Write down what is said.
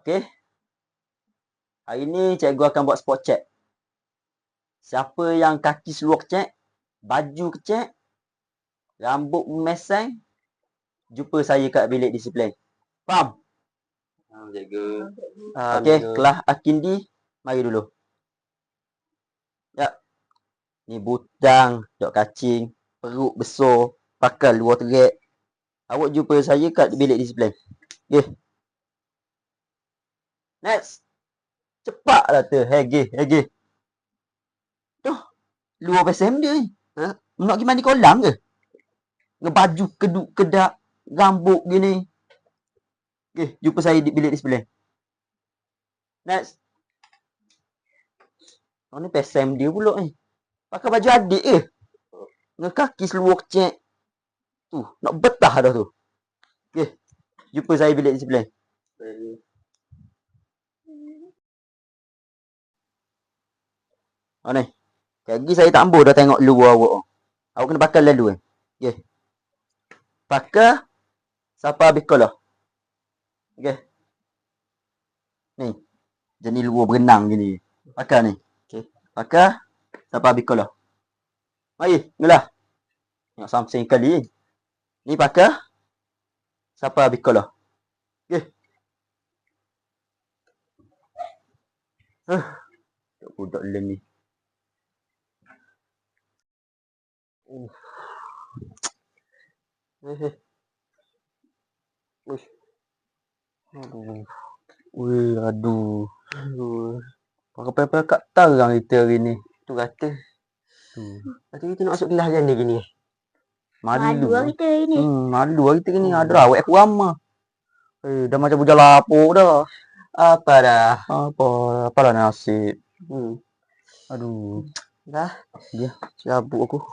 Okey. Hari ni cikgu akan buat spot check. Siapa yang kaki seluar kecek, baju kecek, rambut memeseng, jumpa saya kat bilik disiplin. Faham? Cikgu. Okey, kelas Akindi, mari dulu. Ya. Ni butang, dok kacing, perut besar, pakal luar terik. Awak jumpa saya kat bilik disiplin. Okey. Next. Cepatlah tu. Hegi. Tuh, luar PSM dia ni. Ha? Nak pergi mandi kolam ke? Ngebaju keduk kedak, rambut gini. Okey, jumpa saya di bilik disiplin. Next. Oh ni PSM dia pula ni. Pakai baju adik ke? Dengan kaki seluar kecek. Tu, nak betah dah tu. Okey, jumpa saya bilik disiplin. Oh ni. Lagi saya tak ambil dah tengok luar awak. Awak kena pakai lalu kan. Okey. Pakai siapa habis sekolah. Okey. Ni. Jenis luar berenang gini. Pakai ni. Okey. Pakai siapa habis sekolah. Mari, mula. Tengok something kali. Ni pakai siapa habis sekolah. Okey. Budak lem ni. Aduh. Pakai kat tarang kita hari ni. Tu kata. Kata kita nak masuk kelas jana gini. Malu lah kita hari ni. Malu lah kita gini. Ada awak aku ramah. Dah macam bujang lapuk dah. Apalah nasib. Aduh. Dah. Dia cabut aku.